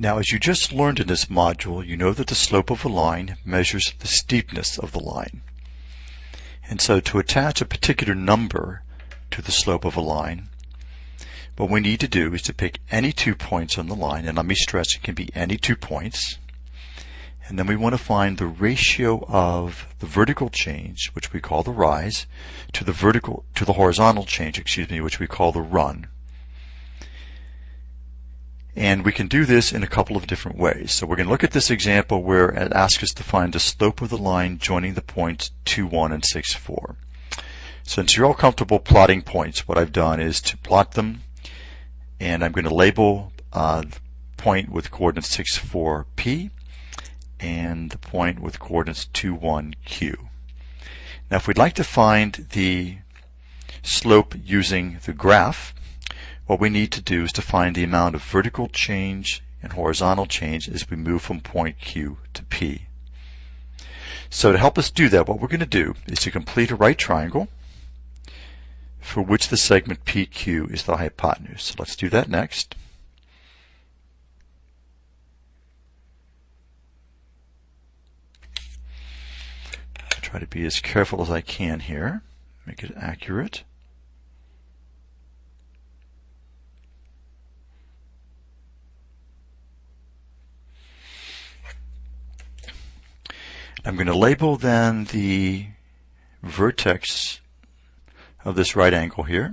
Now, as you just learned in this module, you know that the slope of a line measures the steepness of the line. And so to attach a particular number to the slope of a line, what we need to do is to pick any 2 points on the line, and let me stress it can be any 2 points, and then we want to find the ratio of the vertical change, which we call the rise, to the horizontal change, which we call the run. And we can do this in a couple of different ways. So we're going to look at this example where it asks us to find the slope of the line joining the points 2, 1, and 6, 4. Since you're all comfortable plotting points, what I've done is to plot them, and I'm going to label the point with coordinates 6, 4, P, and the point with coordinates 2, 1, Q. Now if we'd like to find the slope using the graph, what we need to do is to find the amount of vertical change and horizontal change as we move from point Q to P. So to help us do that, what we're going to do is to complete a right triangle for which the segment PQ is the hypotenuse. So let's do that next. I'll try to be as careful as I can here, make it accurate. I'm going to label then the vertex of this right angle here. I'm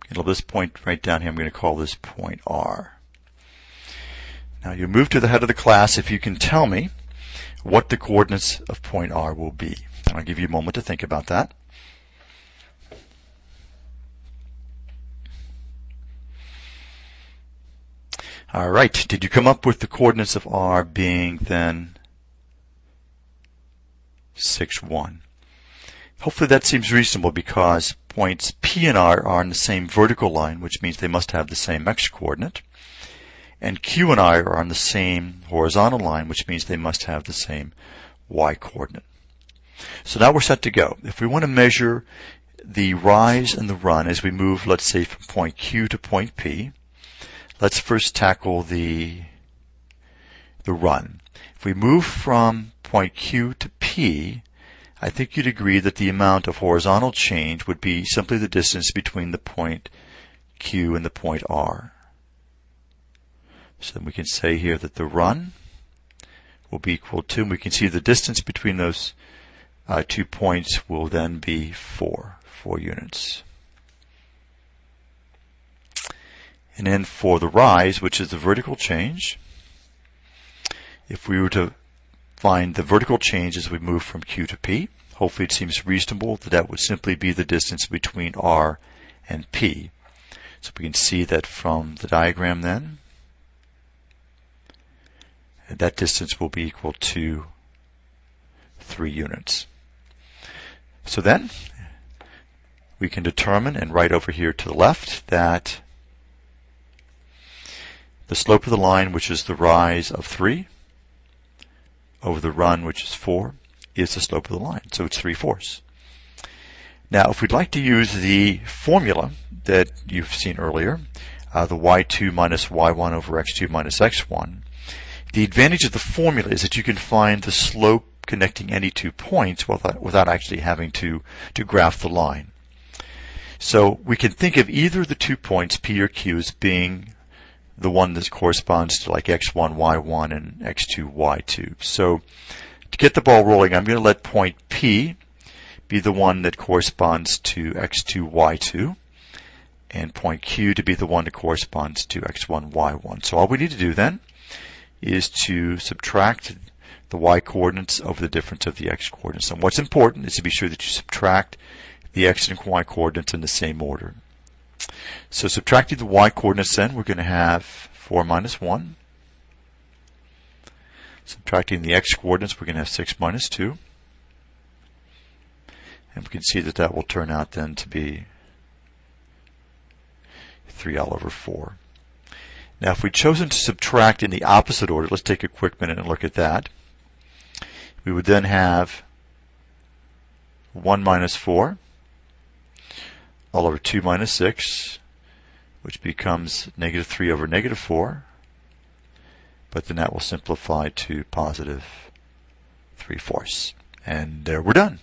going to label this point right down here. I'm going to call this point R. Now you move to the head of the class if you can tell me what the coordinates of point R will be. I'll give you a moment to think about that. All right, did you come up with the coordinates of R being then 6, 1. Hopefully that seems reasonable because points P and R are on the same vertical line, which means they must have the same x-coordinate. And Q and I are on the same horizontal line, which means they must have the same y-coordinate. So now we're set to go. If we want to measure the rise and the run as we move, let's say, from point Q to point P, let's first tackle the run. If we move from point Q to P, I think you'd agree that the amount of horizontal change would be simply the distance between the point Q and the point R. So then we can say here that the run will be equal to, and we can see the distance between those 2 points will then be 4 units. And then for the rise, which is the vertical change, if we were to find the vertical change as we move from Q to P, hopefully it seems reasonable that that would simply be the distance between R and P. So we can see that from the diagram then, that distance will be equal to 3 units. So then we can determine, and write over here to the left, that the slope of the line, which is the rise of 3, over the run, which is 4, is the slope of the line. So it's 3/4. Now, if we'd like to use the formula that you've seen earlier, the y2 minus y1 over x2 minus x1, the advantage of the formula is that you can find the slope connecting any 2 points without actually having to graph the line. So we can think of either of the 2 points, P or Q, as being the one that corresponds to like x1, y1, and x2, y2. So to get the ball rolling, I'm going to let point P be the one that corresponds to x2, y2, and point Q to be the one that corresponds to x1, y1. So all we need to do then is to subtract the y-coordinates over the difference of the x-coordinates. And what's important is to be sure that you subtract the x and y coordinates in the same order. So subtracting the y-coordinates then, we're going to have 4 minus 1. Subtracting the x-coordinates, we're going to have 6 minus 2. And we can see that that will turn out then to be 3 all over 4. Now if we'd chosen to subtract in the opposite order, let's take a quick minute and look at that. We would then have 1 minus 4 all over 2 minus 6, which becomes negative 3 over negative 4, but then that will simplify to positive 3/4. And there we're done.